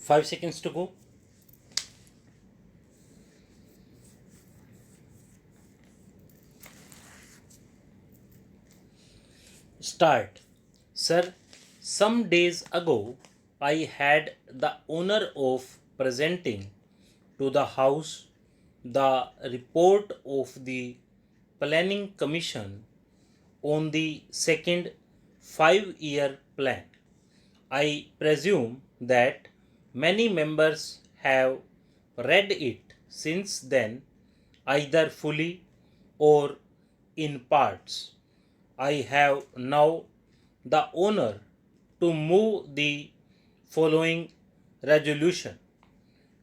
5 seconds to go. Start. Sir, some days ago I had the honor of presenting to the House the report of the Planning Commission on the second 5-year plan. I presume that many members have read it since then, either fully or in parts. I have now the honor to move the following resolution.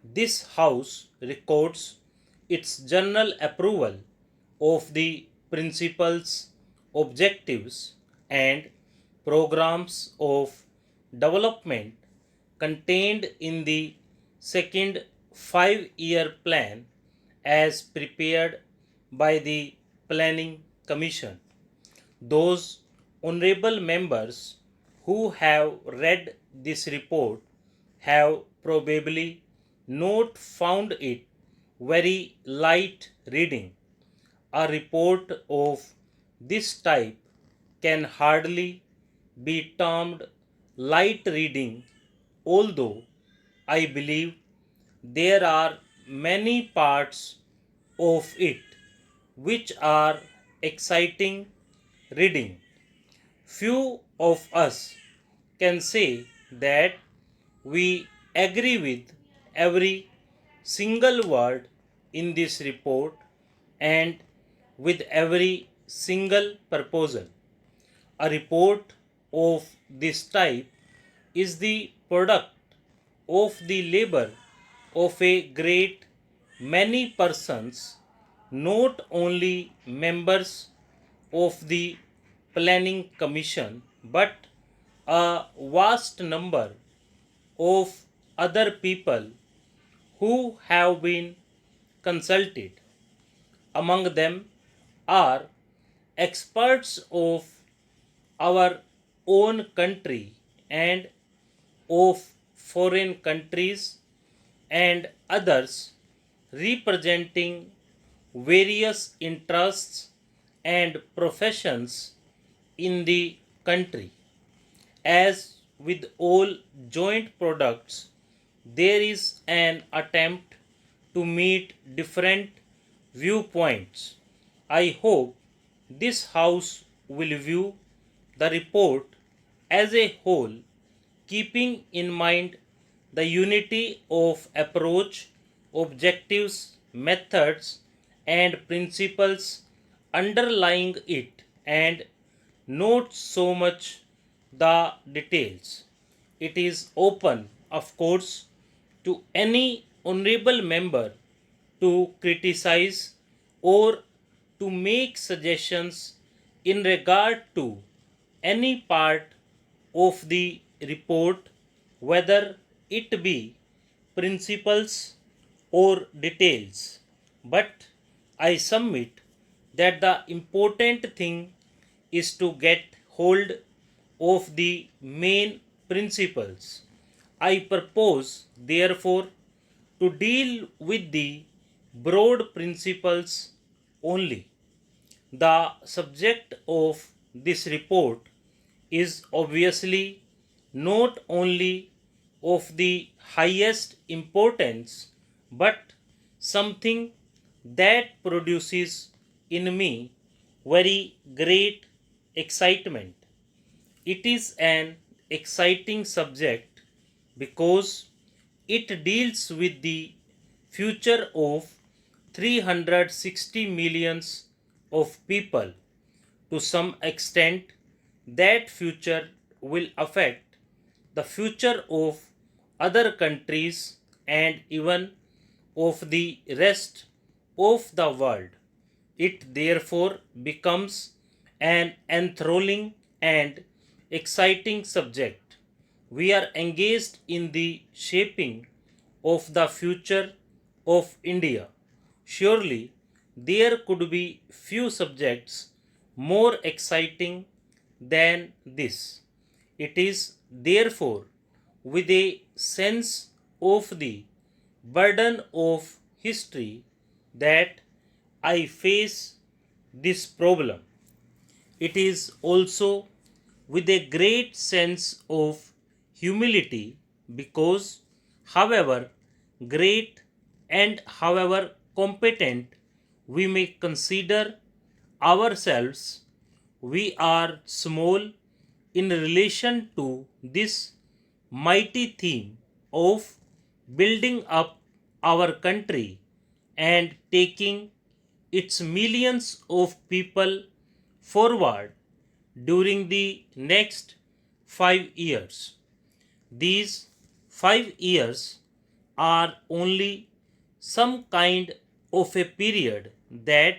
This House records its general approval of the principles, objectives, and programs of development contained in the second 5-year plan as prepared by the Planning Commission. Those honorable members who have read this report have probably not found it very light reading. A report of this type can hardly be termed light reading, although I believe there are many parts of it which are exciting reading. Few of us can say that we agree with every single word in this report and with every single proposal. A report of this type is the product of the labor of a great many persons, not only members of the Planning Commission, but a vast number of other people who have been consulted. Among them are experts of our own country and of foreign countries and others representing various interests and professions in the country. As with all joint products, there is an attempt to meet different viewpoints. I hope this House will view the report as a whole, keeping in mind the unity of approach, objectives, methods, and principles underlying it, and not so much the details. It is open, of course, to any honorable member to criticize or to make suggestions in regard to any part of the report, whether it be principles or details. But I submit that the important thing is to get hold of the main principles. I propose, therefore, to deal with the broad principles only. The subject of this report is obviously not only of the highest importance, but something that produces in me very great excitement. It is an exciting subject because it deals with the future of 360 millions of people. To some extent, that future will affect the future of other countries and even of the rest of the world. It therefore becomes an enthralling and exciting subject. We are engaged in the shaping of the future of India. Surely there could be few subjects more exciting than this. It is therefore with a sense of the burden of history that I face this problem. It is also with a great sense of humility because, however great and however competent we may consider ourselves, we are small in relation to this mighty theme of building up our country and taking its millions of people forward during the next 5 years. These 5 years are only some kind of a period that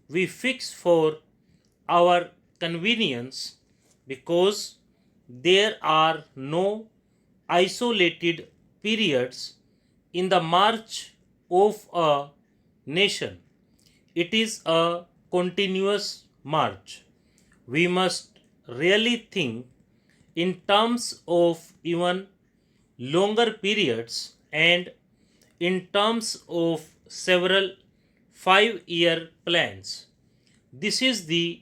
we fix for our convenience because there are no isolated periods in the march of a nation. It is a continuous march. We must really think in terms of even longer periods and in terms of several 5 year plans. This is the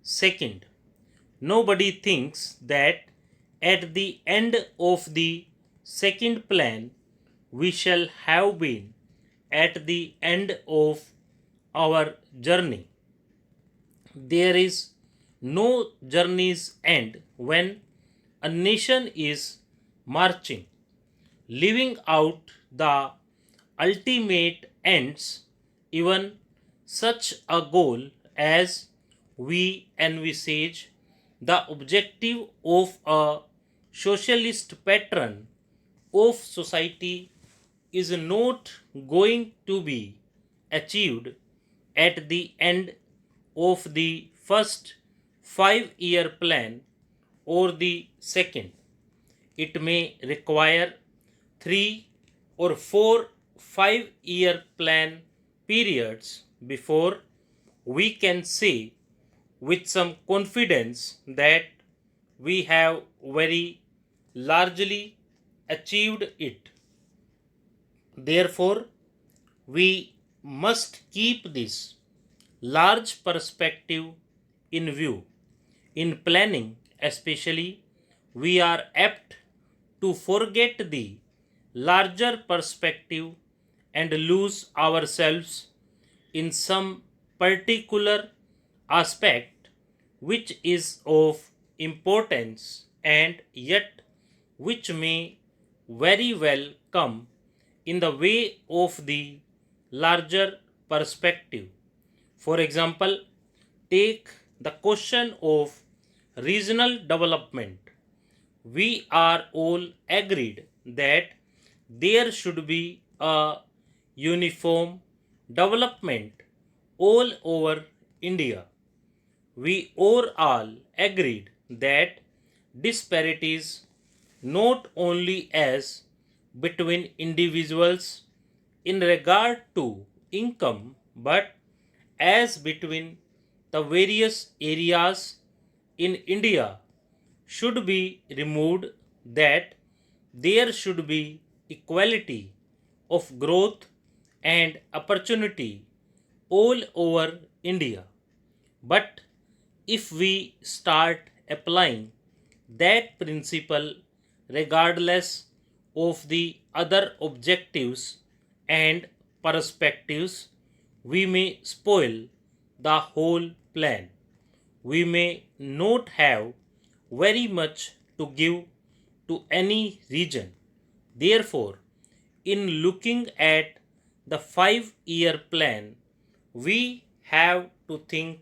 second. Nobody thinks that at the end of the second plan we shall have been at the end of our journey. There is no journey's end when a nation is marching, living out the ultimate ends, even such a goal as we envisage the objective of a socialist pattern of society is not going to be achieved at the end of the first 5 year plan or the second. It may require 3 or 4 5 year plan periods before we can say with some confidence that we have very largely achieved it. Therefore, we must keep this large perspective in view. In planning, especially, we are apt to forget the larger perspective and lose ourselves in some particular aspect which is of importance and yet which may very well come in the way of the larger perspective. For example, take the question of regional development. We are all agreed that there should be a uniform development all over India. We are all agreed that disparities not only as between individuals in regard to income but as between the various areas in India should be removed, that there should be equality of growth and opportunity all over India. But if we start applying that principle regardless of the other objectives and perspectives, we may spoil the whole plan. We may not have very much to give to any region. Therefore, in looking at the 5 year plan, we have to think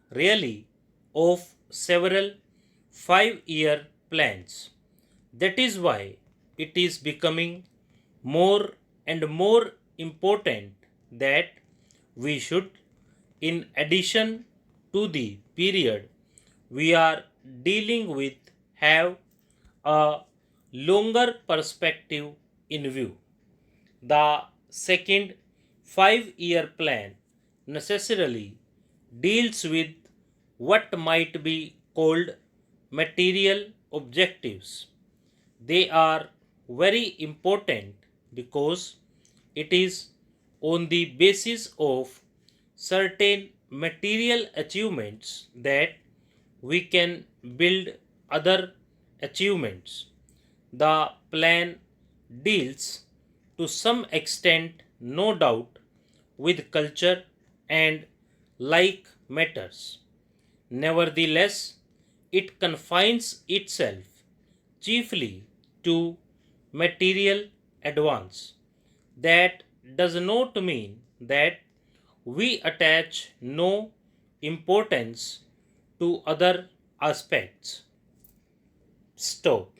really of several 5 year plans. That is why it is becoming more and more important that we should, in addition to the period we are dealing with, have a longer perspective in view. The second 5 year plan necessarily deals with what might be called material objectives. They are very important because it is on the basis of certain material achievements that we can build other achievements. The plan deals to some extent, no doubt, with culture and like matters. Nevertheless, it confines itself chiefly to material advance. That does not mean that we attach no importance to other aspects. Stop.